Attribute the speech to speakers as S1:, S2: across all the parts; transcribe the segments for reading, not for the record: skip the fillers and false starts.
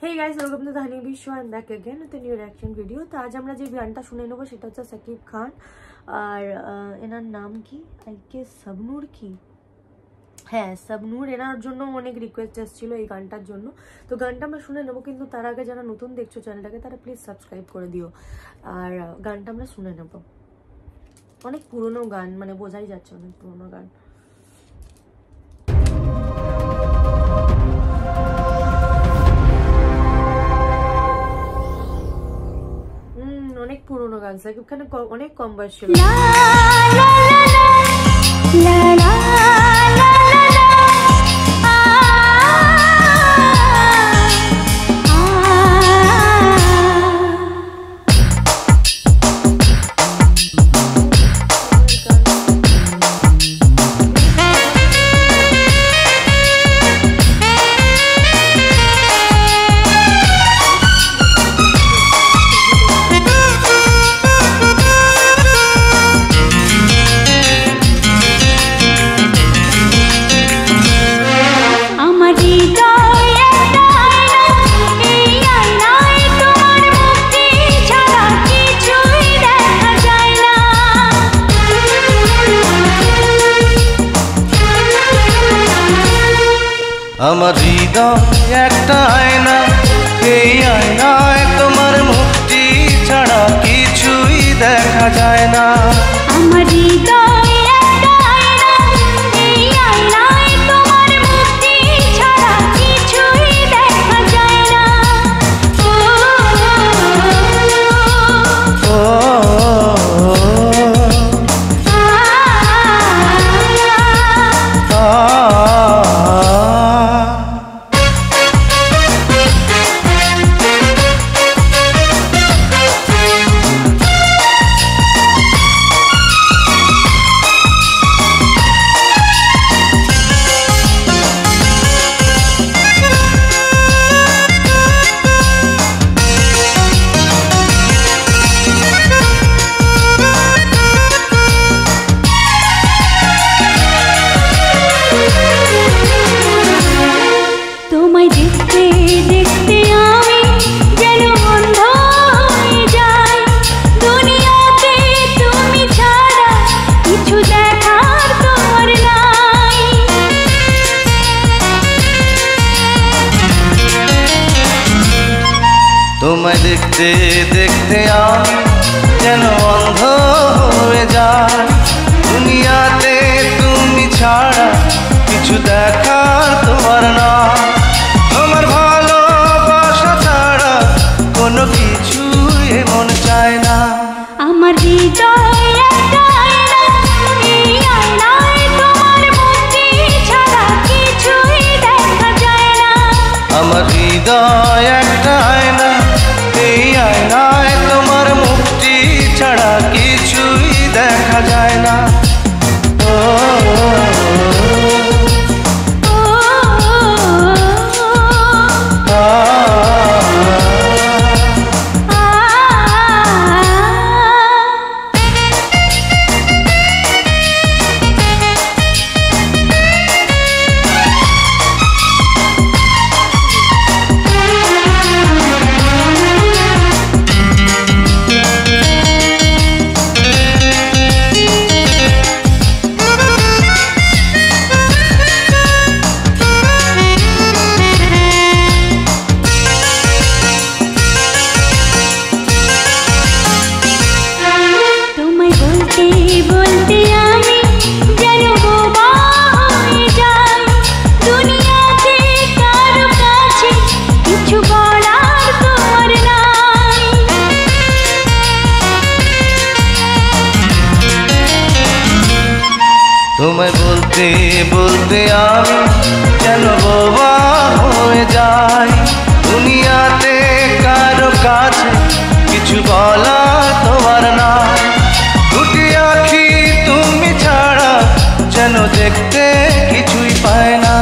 S1: Hey guys, welcome to the Honey Bee Show. I'm back again with a new reaction video. তো আজ আমরা যে গানটা শুনে নেব সেটা হচ্ছে সাকিব খান আর এনার নাম কি শাবনূর কি হ্যাঁ শাবনূর। এনার জন্য অনেক রিকোয়েস্ট এসেছিল এই গানটার জন্য, তো গানটা আমরা শুনে নেব। কিন্তু তার আগে যারা নতুন দেখছো চ্যানেলটাকে তারা প্লিজ সাবস্ক্রাইব করে দিও। আর গানটা আমরা শুনে নেব। অনেক পুরনো গান, মানে বোঝাই যাচ্ছে অনেক পুরনো গান। অনেক পুরনো গান, সাকিব খানের অনেক কম বয়স ছিল।
S2: আমার হৃদয় একটা আয়না, এই আয়নায় তোমার মুক্তি ছাড়া কিছুই দেখা যায় না।
S3: আমার হৃদয় একটা আয়না, এই আয়নায় তোমার মুক্তি ছাড়া কিছুই দেখা যায় না।
S2: তোমায় দেখতে দেখতে আমি যেন অন্ধ হয়ে যাই, দুনিয়াতে তুমি ছাড়া কিছু দেখার তোমার না। তোমার ভালোবাসা ছাড়া কোনো কিছু এমন চায় না।
S3: আমার হৃদয় একটা আয়না, এই আয়নায় তোমার মুক্তি ছাড়া কিছুই দেখা যায় না।
S2: আমার হৃদয় একটা আয়না, এই আয়নায় তোমার মুক্তি ছাড়া কিছুই দেখা যায় না। তোমায় বলতে বলতে আমি যেন বোবা হয়ে যাই, দুনিয়াতে কারো কাছে কিছু বলা তোমার না। দুটি আঁখি তুমি ছাড়া যেন দেখতে কিছুই পায় না।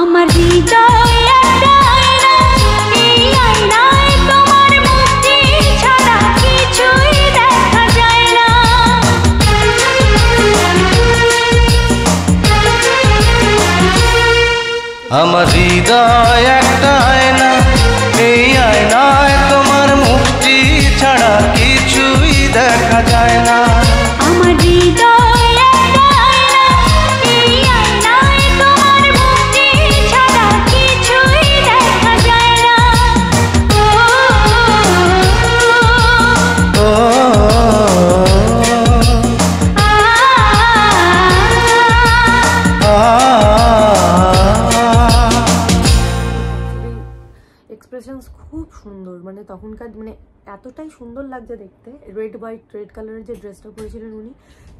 S3: আমার হৃদয় একটা আয়না, এই আয়নায় তোমার মুক্তি ছাড়া কিছুই দেখা যায় না।
S2: আমার হৃদয় একটা আয়না,
S1: এক্সপ্রেশনস খুব সুন্দর, মানে তখনকার মানে এতটাই সুন্দর লাগছে দেখতে। রেড কালারের যে ড্রেসটা পরেছিলেন উনি,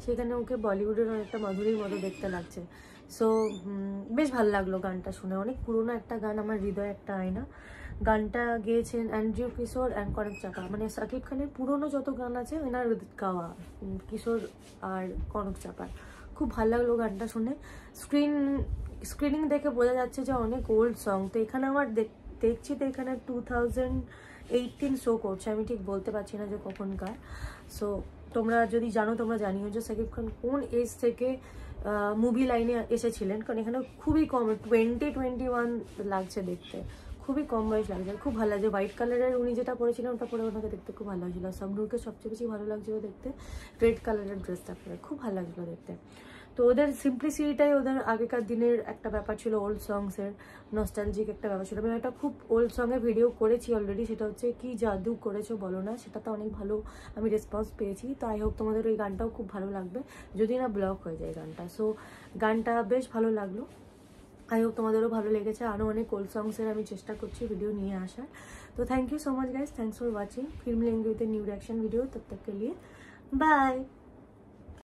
S1: সেখানে ওকে বলিউডের অনেকটা মাধুরীর মতো দেখতে লাগছে। সো বেশ ভালো লাগলো গানটা শুনে। অনেক পুরোনো একটা গান, আমার হৃদয় একটা আয়না। গানটা গেয়েছেন অ্যান্ড্রিউ কিশোর অ্যান্ড কনক চাপা। মানে শাকিব খানের পুরোনো যত গান আছে এনার গাওয়া, কিশোর আর কনক চাপার। খুব ভালো লাগলো গানটা শুনে। স্ক্রিনিং দেখে বোঝা যাচ্ছে যে অনেক ওল্ড সং। তো এখানে আমার দেখছি তো এখানে 2018 শো করছে, আমি ঠিক বলতে পারছি না যে কখনকার। সো তোমরা যদি জানো তোমরা জানিও যে শাকিব খান কোন এজ থেকে মুভি লাইনে এসেছিলেন, কারণ এখানে খুবই কম 20-21 লাগছে দেখতে, খুবই কম বয়স লাগছে। খুব ভালো লাগছে হোয়াইট কালারের উনি যেটা পরেছিলেন ওটা পরে ওনাকে দেখতে খুব ভালো লাগছিলো। শাবনূরকে সবচেয়ে বেশি ভালো লাগছিলো দেখতে রেড কালারের ড্রেসটা পরে, খুব ভালো লাগছিলো দেখতে। তো ওদের সিম্পলিসিটিটাই ওদের আগেকার দিনের একটা ব্যাপার ছিল, ওল্ড সংসের নস্টালজিক একটা ব্যাপার ছিল। আমি একটা খুব ওল্ড সঙ্গে ভিডিও করেছি অলরেডি, সেটা হচ্ছে কি জাদু করেছো বলো না, সেটাতে অনেক ভালো আমি রেসপন্স পেয়েছি। তো আই হোপ তোমাদের ওই গানটাও খুব ভালো লাগবে, যদি না ব্লক হয়ে যায় গানটা। সো গানটা বেশ ভালো লাগলো, আই হোপ তোমাদেরও ভালো লেগেছে। আরও অনেক ওল্ড সংসের আমি চেষ্টা করছি ভিডিও নিয়ে আসার। তো thank you so much guys, thanks for watching. फिर मिलेंगे विद न्यू रिएक्शन वीडियो, तब तक के लिए बाय।